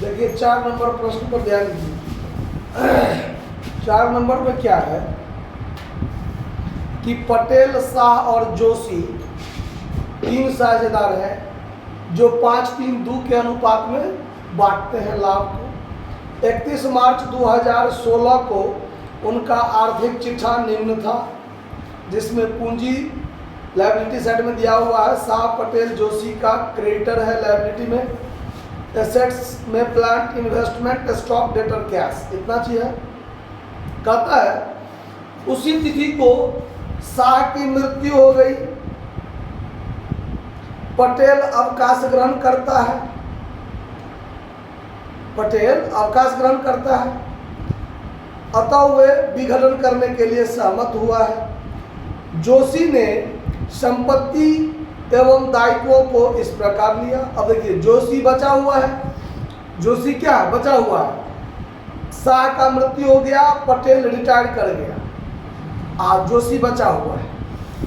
देखिए 4 नंबर प्रश्न पर ध्यान दीजिए। 4 नंबर में क्या है कि पटेल, शाह और जोशी 3 साझेदार हैं जो 5-3-2 के अनुपात में बांटते हैं लाभ को। 31 मार्च 2016 को उनका आर्थिक चिट्ठा निम्न था, जिसमें पूंजी लायबिलिटी साइड में दिया हुआ है, शाह, पटेल, जोशी का क्रेडिटर है लायबिलिटी में, एसेट्स में plant, investment, stock, debtor, cash, इतना चीज है। कहता है उसी तिथि को शाह की मृत्यु हो गई, पटेल अवकाश ग्रहण करता है, पटेल अवकाश ग्रहण करता है, अतः वे विघटन करने के लिए सहमत हुआ है। जोशी ने संपत्ति एवं दायित्वों को इस प्रकार लिया। अब देखिए जोशी बचा हुआ है, जोशी क्या है, बचा हुआ है। शाह का मृत्यु हो गया, पटेल रिटायर कर गया, आज जोशी बचा हुआ है।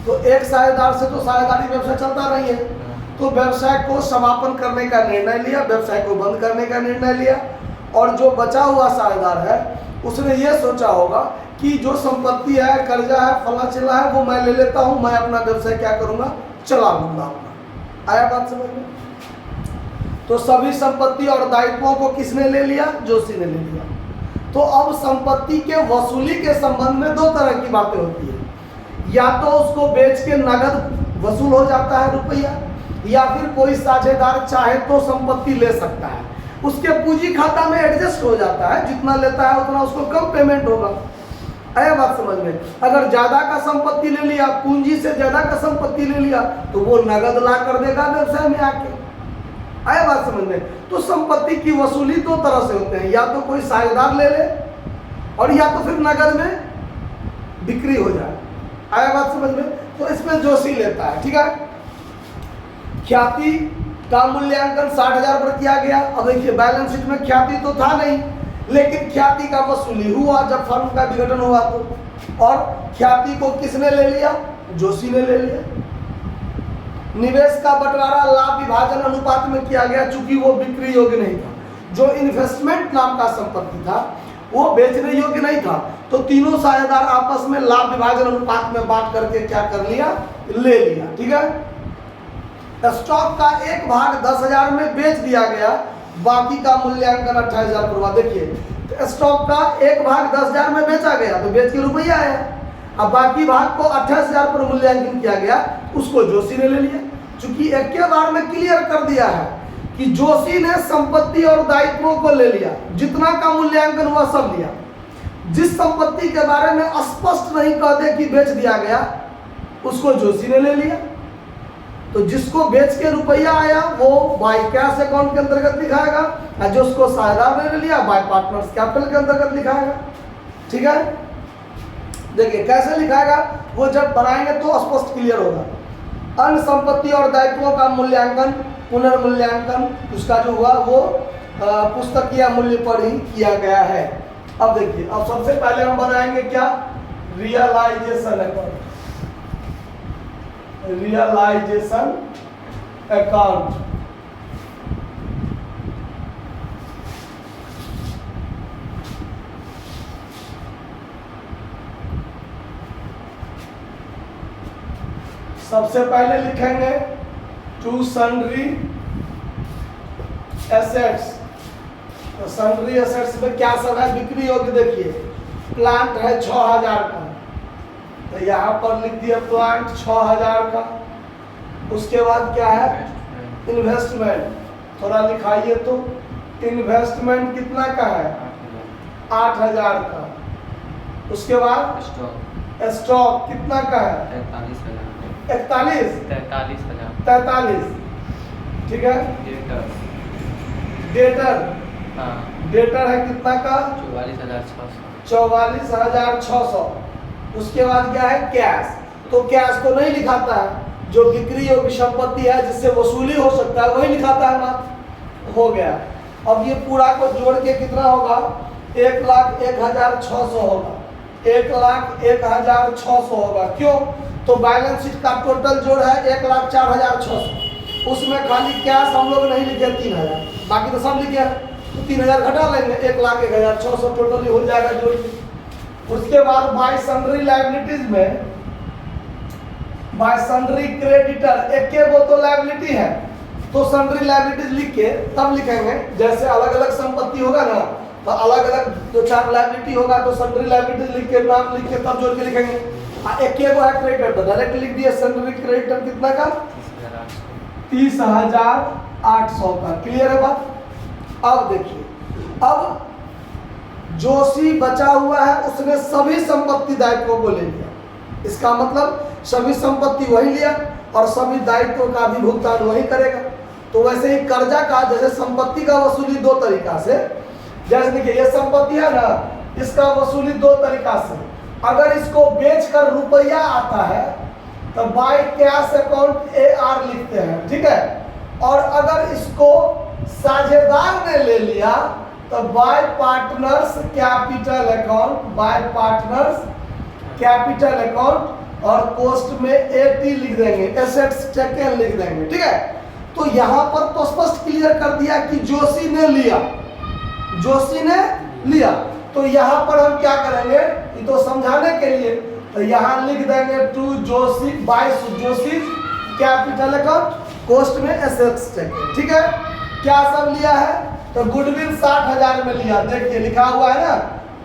तो एक साझेदार से तो साझेदारी व्यवसाय चलता नहीं है, तो व्यवसाय को समापन करने का निर्णय लिया, व्यवसाय को बंद करने का निर्णय लिया। और जो बचा हुआ साझेदार है उसने ये सोचा होगा कि जो संपत्ति है, कर्जा है, फला चिला है, वो मैं ले लेता हूँ, मैं अपना व्यवसाय क्या करूँगा, चला लूँगा अपना। आया बात समझ में? तो सभी संपत्ति और दायित्वों को किसने ले लिया, जोशी ने ले लिया। तो अब संपत्ति के वसूली के संबंध में 2 तरह की बातें होती है, या तो उसको बेच के नगद वसूल हो जाता है रुपया, या फिर कोई साझेदार चाहे तो संपत्ति ले सकता है, उसके पूंजी खाता में एडजस्ट हो जाता है, जितना लेता है उतना उसको कम पेमेंट होगा। आया बात समझ में? अगर ज्यादा का संपत्ति ले लिया, पूंजी से ज्यादा का संपत्ति ले लिया, तो वो नगद ला कर देगा व्यवसाय में आके। आया बात समझ में? तो संपत्ति की वसूली 2 तरह से होते हैं, या तो कोई साझेदार ले ले और या तो फिर नगद में बिक्री हो जाए। आया बात समझ में? तो इसमें जोशी लेता है, ठीक है। ख्याति का मूल्यांकन 60,000 पर किया गया। अब देखिए बैलेंस शीट में ख्याति तो था नहीं, लेकिन ख्याति का वसूली हुआ जब फर्म का विघटन हुआ तो। और ख्याति को किसने ले लिया, जोशी ने ले लिया। निवेश का बंटवारा लाभ विभाजन अनुपात में किया गया, चूंकि वो बिक्री योग्य नहीं था। जो इन्वेस्टमेंट नाम का संपत्ति था वो बेचने योग्य नहीं था, तो तीनों साझेदार आपस में लाभ विभाजन अनुपात में बांट करके क्या कर लिया, ले लिया, ठीक है। स्टॉक का एक भाग 10,000 में बेच दिया गया, बाकी का मूल्यांकन 28,000 पर हुआ। देखिए स्टॉक का एक भाग 10,000 में बेचा गया तो बेच के रुपया आया, अब बाकी भाग को 28,000 पर मूल्यांकन किया गया, उसको जोशी ने ले लिया। चूंकि एक के बार में क्लियर कर दिया है कि जोशी ने संपत्ति और दायित्वों को ले लिया, जितना का मूल्यांकन हुआ सब लिया। जिस संपत्ति के बारे में स्पष्ट नहीं कह दे कि बेच दिया गया, उसको जोशी ने ले लिया। तो जिसको बेच के रुपया आया वो बाय कैश अकाउंट के अंतर्गत लिखाएगा, और जो उसको साझेदार ने ले लिया बाय पार्टनर्स कैपिटल के अंतर्गत लिखाएगा, ठीक है। देखिए कैसे लिखाएगा, वो जब बनाएंगे तो स्पष्ट क्लियर होगा। अन्य संपत्ति और दायित्वों का मूल्यांकन, पुनर्मूल्यांकन उसका जो हुआ वो पुस्तकीय मूल्य पर ही किया गया है। अब देखिए, अब सबसे पहले हम बनाएंगे क्या, रियलाइजेशन अकाउंट, रियलाइजेशन अकाउंट। सबसे पहले लिखेंगे टू सन्ड्री एसेट्स। तो सन्ड्री एसेट्स में क्या सब है, बिक्री योग्य। देखिए प्लांट है 6,000 का, तो यहाँ पर लिख दिया प्लांट 6,000 का। उसके बाद क्या है, इन्वेस्टमेंट, थोड़ा लिखाइए तो इन्वेस्टमेंट कितना का है, 8,000 का। उसके बाद स्टॉक कितना का है, 43,000, ठीक है। डेटर, डेटर है कितना का, 44,600। उसके बाद क्या है, कैश। तो कैश तो नहीं लिखाता है, जो बिक्री योग्य संपत्ति है जिससे वसूली हो सकता है वही लिखाता है ना, हो गया। अब ये पूरा को जोड़ के कितना होगा, 1,01,600 होगा, 1,01,600 होगा। क्यों, तो बैलेंस शीट का टोटल जोड़ है 1,04,600, उसमें खाली कैश हम लोग नहीं लिखे 3,000, बाकी तो सब लिखे हैं। तो 3000 घटा लेंगे, 1,01,600 टोटली हो जाएगा जोड़ के। उसके बाद बाय सन्ड्री लायबिलिटीज में बाय सन्ड्री क्रेडिटर, एक के वो तो लायबिलिटी है तो सन्ड्री लायबिलिटीज लिख के तब लिखेंगे, जैसे अलग अलग संपत्ति होगा ना तो अलग अलग 2-4 लायबिलिटी होगा तो सन्ड्री लायबिलिटीज लिख के नाम लिख के तब जोड़ के लिखेंगे। एक के वो है क्रेडिटर तो डायरेक्ट लिख दिए सन्ड्री क्रेडिटर कितना का 30,800 का। क्लियर है बात? अब देखिए, अब जोशी बचा हुआ है उसने सभी संपत्ति दायित्वों को ले लिया, इसका मतलब सभी संपत्ति वही लिया और सभी दायित्वों का भी भुगतान वही करेगा। तो वैसे ही कर्जा का जैसे संपत्ति का वसूली 2 तरीका से, जैसे देखिए ये संपत्ति है ना, इसका वसूली 2 तरीका से। अगर इसको बेचकर रुपया आता है तो बाय कैश अकाउंट AR लिखते हैं, ठीक है। और अगर इसको साझेदार ने ले लिया तो bye partners capital account, bye partners capital account और पोस्ट में AT लिख देंगे, एसेट्स टेकन लिख देंगे, ठीक है। तो यहां पर तो स्पष्ट क्लियर कर दिया कि जोशी ने लिया, जोशी ने लिया। तो यहां पर हम क्या करेंगे, ये तो समझाने के लिए, तो यहां लिख देंगे to Joshi by Joshi capital account, post में एसेट्स टेकन, ठीक है। क्या सब लिया है, तो गुडविल 60,000 में लिया, देखिए लिखा हुआ है ना,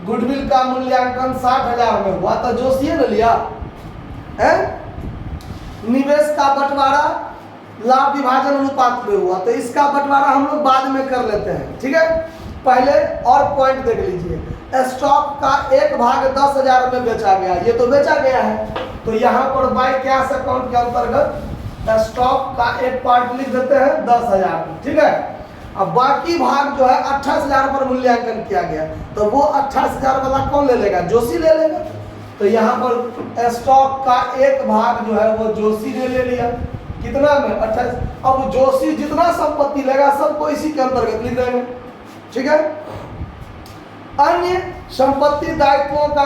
गुडविल का मूल्यांकन 60,000 में हुआ तो जोशी ने लिया है। निवेश का बंटवारा लाभ विभाजन अनुपात में हुआ तो इसका बंटवारा हम लोग बाद में कर लेते हैं, ठीक है। पहले और पॉइंट देख लीजिए, स्टॉक का 1 भाग 10,000 में बेचा गया, ये तो बेचा गया है तो यहाँ पर बाय कैश अकाउंट के अंतर्गत स्टॉक का एक पार्ट लिख देते हैं 10,000, ठीक है। अब बाकी भाग जो है 28,000 पर मूल्यांकन किया गया तो वो 28,000 वाला कौन ले लेगा, जोशी ले लेगा। तो यहाँ पर स्टॉक का 1 भाग जो है वो जोशी ने ले लिया, कितना में 28। अब जोशी जितना संपत्ति लेगा सबको इसी के अंतर्गत लिख देंगे, ठीक है। अन्य संपत्ति दायित्वों का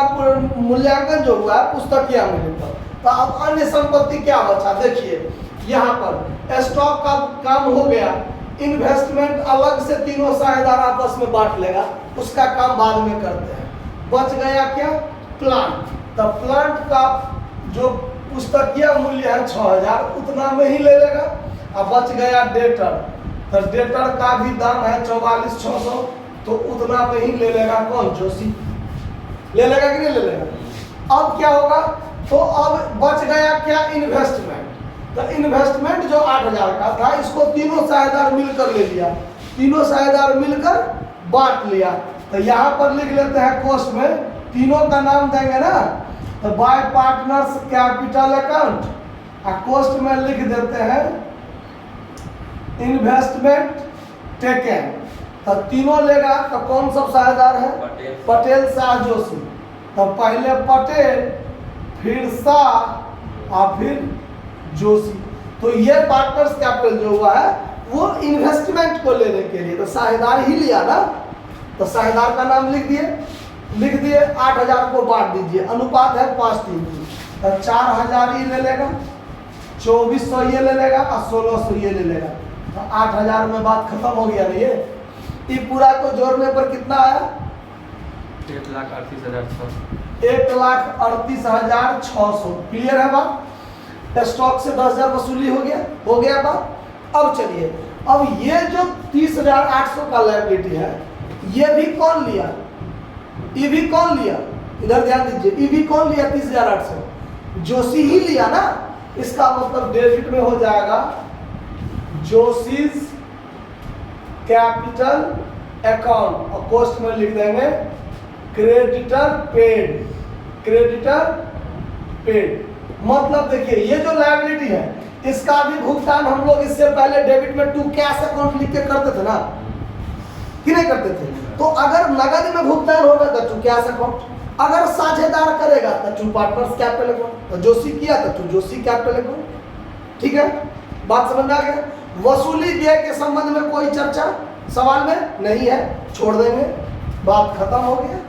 मूल्यांकन जो हुआ है पुस्तकीय मूल्य पर, तो अब अन्य संपत्ति क्या बचा, देखिए यहाँ पर स्टॉक का काम हो गया, इन्वेस्टमेंट अलग से तीनों साझेदार आपस में बांट लेगा, उसका काम बाद में करते हैं। बच गया क्या, प्लांट, तो प्लांट का जो पुस्तकीय मूल्य है 6,000 उतना में ही ले लेगा। अब बच गया डेटर, तो डेटर का भी दाम है 44,600 तो उतना में ही ले लेगा कौन, जोशी ले लेगा कि नहीं ले लेगा। अब क्या होगा, तो अब बच गया क्या, इन्वेस्टमेंट, तो इन्वेस्टमेंट जो 8,000 का था इसको तीनों साझेदार मिलकर ले लिया, तीनों साझेदार मिलकर बांट लिया। तो यहाँ पर लिख लेते हैं कोस्ट में, तीनों का नाम देंगे ना, तो बाय पार्टनर्स कैपिटल अकाउंट, और कोस्ट में लिख देते हैं इन्वेस्टमेंट टेकन। तो तीनों लेगा तो कौन सब साझेदार है, पटेल शाह जोशी। तो पहले पटेल फिर शाह और फिर जोशी। तो ये पार्टनर्स कैपिटल जो हुआ है वो इन्वेस्टमेंट को लेने के लिए, तो साझेदार ही लिया ना, तो साझेदार का नाम लिख दिए 8,000 को बांट दीजिए, अनुपात है 5:3, तो 4,000 ये ले लेगा, 2,400 ये ले लेगा और 1,600 ये ले लेगा, तो 8,000 में बात खत्म हो गया ना। ये पूरा को जोड़ने पर कितना आया, 1,38,600। 1,38,600। क्लियर है बात, स्टॉक से 10,000 वसूली हो गया बात। अब चलिए, अब ये जो 30,800 का लायबिलिटी है ये भी कौन लिया, ये भी कौन लिया, इधर ध्यान दीजिए, ये भी कौन लिया 30,800, जोशी ही लिया ना। इसका मतलब डेबिट में हो जाएगा जोशीज कैपिटल अकाउंट और कोस्ट में लिख देंगे क्रेडिटर पेड, क्रेडिटर पेड। मतलब देखिए ये जो लायबिलिटी है इसका भी भुगतान हम लोग इससे पहले डेबिट में टू कैश अकाउंट लिख के करते थे ना, कि नहीं करते थे। तो अगर नगद में भुगतान होगा तो टू कैश अकाउंट, अगर साझेदार करेगा तो टू पार्टनर्स कैपिटल अकाउंट, तो जोशी किया तो टू जोशी कैपिटल अकाउंट। ठीक है, बात समझ में आ गया। वसूली व्यय के संबंध में कोई चर्चा सवाल में नहीं है, छोड़ देंगे, बात खत्म हो गया।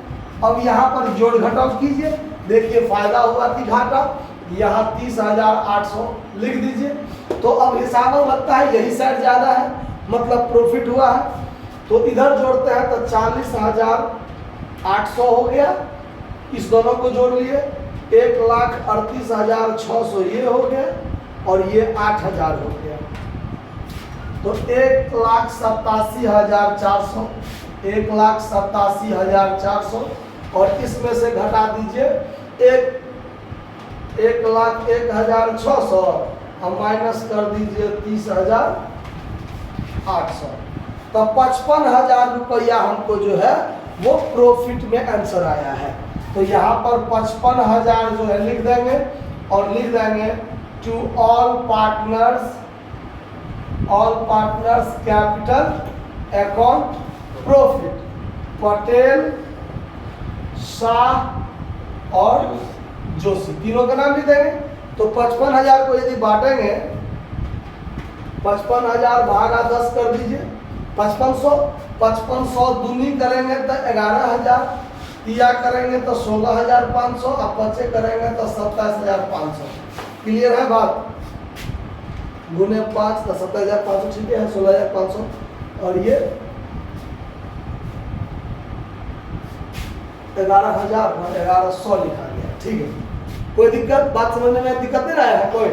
अब यहाँ पर जोड़ घटाव कीजिए, देखिए फायदा हुआ कि घाटा, यहाँ 30,800 लिख दीजिए। तो अब हिसाब लगता है यही साइड ज़्यादा है, मतलब प्रॉफिट हुआ है। तो इधर जोड़ते हैं तो 40,800 हो गया, इस दोनों को जोड़ लिए, 1,38,600 ये हो गया और ये 8,000 हो गया, तो 1,87,400, 1,87,400 और इसमें से घटा दीजिए 1,01,600 और माइनस कर दीजिए 30,800, तो 55,000 रुपया हमको जो है वो प्रॉफिट में आंसर आया है। तो यहाँ पर 55,000 जो है लिख देंगे और लिख देंगे to all partners capital account profit, Patel, Shah और जोशी, तीनों का नाम लिख देंगे। तो 55,000 को यदि बांटेंगे, 55,000 भागा 10 कर दीजिए, 5500 दूनी करेंगे तो 11,000, तिया करेंगे तो 16,500 और पचे करेंगे तो 27,500। क्लियर है बात? गुने 5 तो 27,500, ठीक है, 16,500 और ये 11,000 और 1,100 लिखा गया। ठीक है, कोई दिक्कत? बात समझने में दिक्कत नहीं आया है कोई?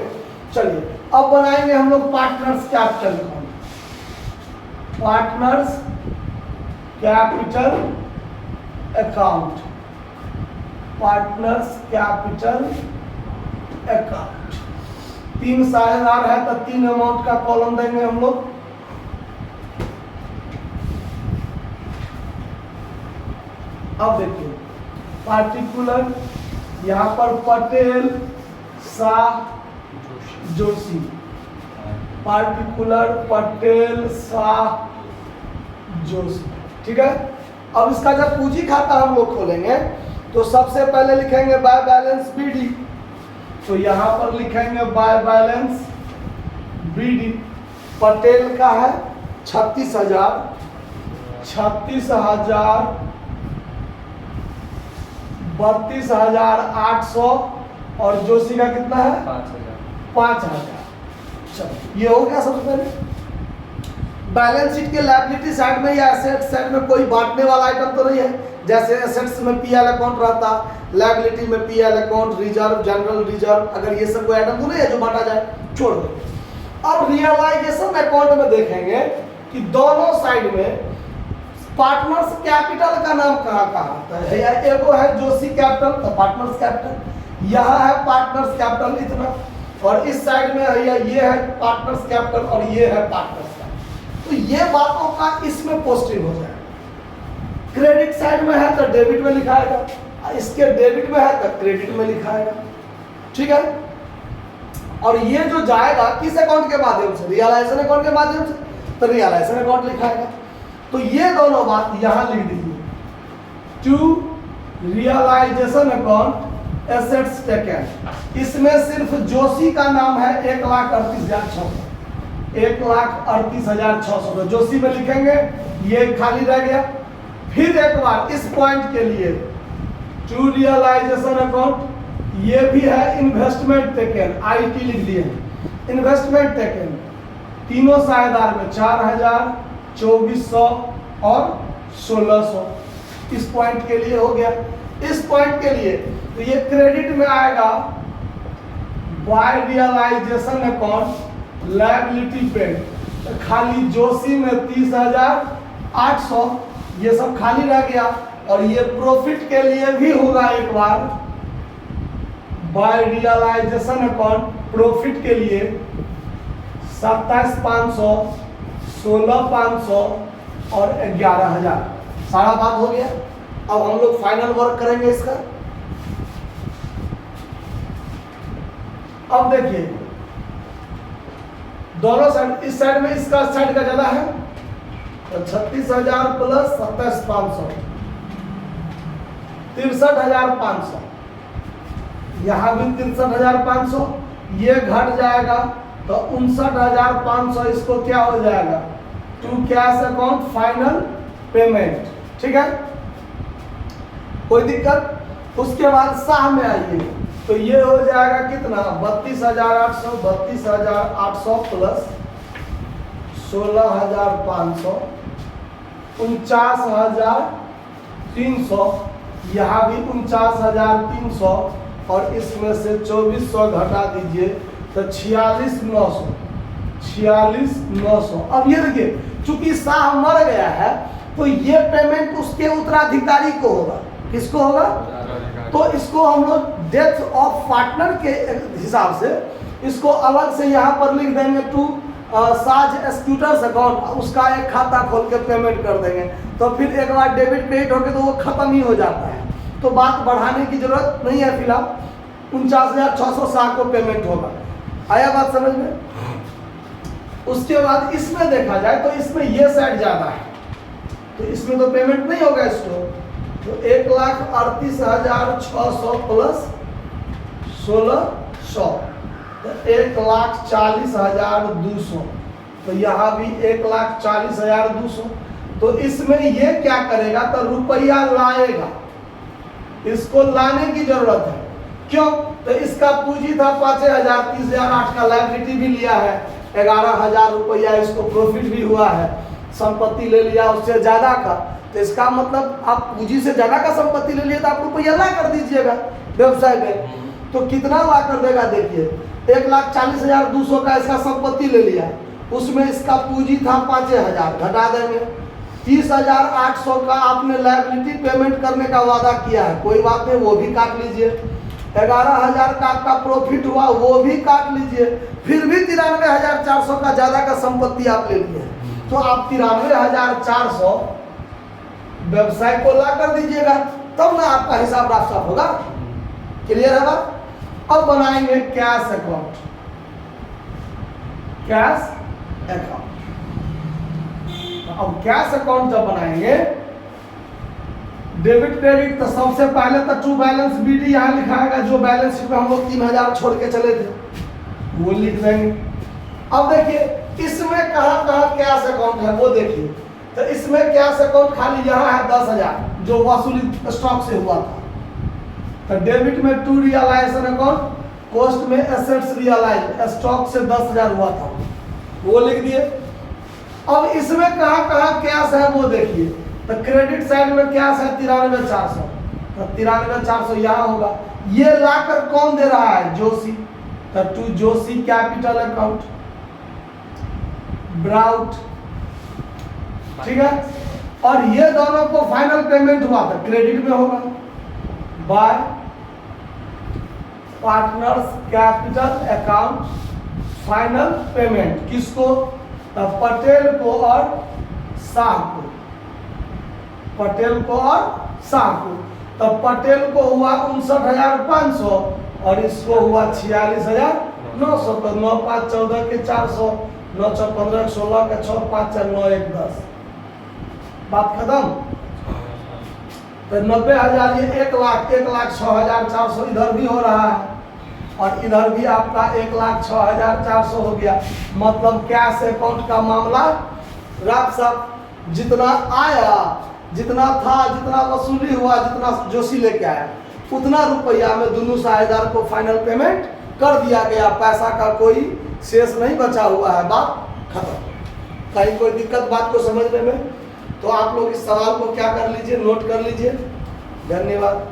चलिए अब बनाएंगे हम लोग partners capital account. Partners capital account, partners capital account, 3 साझेदार है तो 3 अमाउंट का कॉलम देंगे हम लोग। अब देखिए पार्टिकुलर, यहाँ पर पटेल, शाह, जोशी, पार्टिकुलर पटेल, शाह, जोशी। ठीक है, अब इसका जब पूंजी खाता हम लोग खोलेंगे तो सबसे पहले लिखेंगे बाय बैलेंस बीडी, तो यहाँ पर लिखेंगे बाय बैलेंस बीडी। पटेल का है 36,000, 32,800 और जोशी का कितना है? 5,000। चलो ये हो गया सबसे पहले। बैलेंस शीट के लायबिलिटी साइड में या एसेट साइड में कोई बांटने वाला आइटम तो नहीं है, जैसे एसेट्स में पीएल अकाउंट रहता, लायबिलिटी में PL account, reserve, general reserve, अगर ये सब कोई आइटम तो नहीं है जो बांटा जाए, छोड़ दो। अब रियलाइजेशन अकाउंट में देखेंगे कि दोनों साइड में पार्टनर्स कैपिटल का नाम कहाँ कहाँ आता है। एगो है जोशी कैपिटल तो पार्टनर्स कैपिटल, यहाँ है पार्टनर्स कैपिटल इतना, और इस साइड में ये है पार्टनर्स कैपिटल और ये है पार्टनर्स कैपिटल। तो ये बातों का इसमें पोस्टिंग हो जाएगा। क्रेडिट साइड में है तो डेबिट में लिखाएगा, इसके डेबिट में है तो क्रेडिट में लिखाएगा। ठीक है, और ये जो जाएगा किस अकाउंट के माध्यम से? रियलाइजेशन अकाउंट के माध्यम से, तो रियलाइजेशन अकाउंट लिखाएगा। तो ये दोनों बात यहां लिख दीजिए, to realisation account assets taken. इसमें सिर्फ जोशी का नाम है 1,38,600, 1,38,600 तो जोशी में लिखेंगे, ये खाली रह गया। फिर एक बार इस पॉइंट के लिए टू रियलाइजेशन अकाउंट, ये भी है इन्वेस्टमेंट टेकन, आईटी लिख दिए, इन्वेस्टमेंट टेकन तीनों साझेदार में 4,000, 2,400 और 1,600। इस पॉइंट के लिए हो गया। इस पॉइंट के लिए तो ये क्रेडिट में आएगा by realisation account liability paid, तो खाली जोशी में 30,800 ये सब खाली रह गया। और ये प्रॉफिट के लिए भी होगा एक बार, बाय रियलाइजेशन अकाउंट प्रॉफिट के लिए 27,500, 16,500 और 11,000। सारा बात हो गया। अब हम लोग फाइनल वर्क करेंगे इसका। अब देखिए दोनों साइड, इस साइड में इसका साइड का ज्यादा है तो 36,000 प्लस 27,500, 63,500, यहाँ भी 63,500, ये घट जाएगा तो 59,500। इसको क्या हो जाएगा? To cash account final payment. ठीक है, कोई दिक्कत? उसके बाद शाह में आइए तो ये हो जाएगा कितना? 32,800, 32,800 प्लस 16,500 49,300, यहाँ भी 49,300 और इसमें से 2,400 घटा दीजिए तो 46,900। 46,900। अब ये देखिए, चूंकि शाह मर गया है तो ये पेमेंट उसके उत्तराधिकारी को होगा। किसको होगा? तो इसको हम लोग डेथ ऑफ पार्टनर के हिसाब से इसको अलग से यहाँ पर लिख देंगे टू साज एक्सक्यूटर्स अकाउंट, उसका एक खाता खोल के पेमेंट कर देंगे। तो फिर एक बार डेबिट क्रेडिट होके तो वो खत्म ही हो जाता है, तो बात बढ़ाने की जरूरत नहीं है। फिलहाल 49,600 शाह को पेमेंट होगा। आया बात समझ में? उसके बाद इसमें देखा जाए तो इसमें ये साइड ज्यादा है, तो इसमें तो पेमेंट नहीं होगा इसको। तो 1,38,600 प्लस 1,600 तो 1,40,200। तो यहाँ भी 1,40,200। तो इसमें ये क्या करेगा? तो रुपया लाएगा, इसको लाने की जरूरत है। क्यों? तो इसका पूंजी था 5,000, 30,008 का लायबिलिटी भी लिया है, 11,000 रुपया इसको प्रॉफिट भी हुआ है, संपत्ति ले लिया उससे ज्यादा का। तो इसका मतलब आप पूंजी से ज्यादा का संपत्ति ले लिए तो आप रुपया ला कर दीजिएगा व्यवसाय में। तो कितना ला कर देगा? देखिए 1,40,200 का इसका संपत्ति ले लिया, उसमें इसका पूंजी था 5,000, घटा देंगे। 30,800 का आपने लायबिलिटी पेमेंट करने का वादा किया है, कोई बात नहीं, वो भी काट लीजिए। 11,000 का आपका प्रॉफिट हुआ, वो भी काट लीजिए। फिर भी 93,400 का ज्यादा का संपत्ति आप ले लिए, तो आप 93,400 व्यवसाय को ला कर दीजिएगा, तब ना आपका हिसाब साफ होगा। क्लियर है बात? अब बनाएंगे कैश अकाउंट। कैश अकाउंट, अब कैश अकाउंट जब बनाएंगे डेबिट क्रेडिट, तो सबसे पहले तो टू बैलेंस बीडी यहाँ लिखाएगा, जो बैलेंस शीट में हम लोग 3,000 छोड़ के चले थे वो लिख देंगे। अब देखिए इसमें कहाँ कहाँ कैश अकाउंट है वो देखिए। तो इसमें कैश अकाउंट खाली यहाँ है 10,000 जो वसूली स्टॉक से हुआ था। तो डेबिट में टू रियलाइजेशन अकाउंट, कॉस्ट में एसेट्स रियलाइज, स्टॉक से 10,000 हुआ था, वो लिख दिए। अब इसमें कहाँ कहाँ कैश है वो देखिए। तो क्रेडिट साइड में कैश है 93,400, तो 93,400 यहाँ होगा। ये लाकर कौन दे रहा है? जोशी। तो to Joshi capital account brought, ठीक है। और ये दोनों को फाइनल पेमेंट हुआ था, क्रेडिट में होगा bye partners capital account final payment. किसको? तो पटेल को और शाह को, पटेल को और शाह को। तो पटेल को हुआ 59,500 और इसको हुआ 46,900। तो 9 5 14 के 400, 9 6 15 16 के 6 5 4 9 1 10। बात खत्म। तो 90,000 ये 1,06,400 इधर भी हो रहा है और इधर भी आपका 1,06,400 हो गया। मतलब कैश अकाउंट का मामला रात साहब जितना आया, जितना था, जितना वसूली हुआ, जितना जोशी लेके आया, उतना रुपया में दोनों साझेदार को फाइनल पेमेंट कर दिया गया। पैसा का कोई शेष नहीं बचा हुआ है। बात खत्म। कहीं कोई दिक्कत बात को समझने में? तो आप लोग इस सवाल को क्या कर लीजिए, नोट कर लीजिए। धन्यवाद।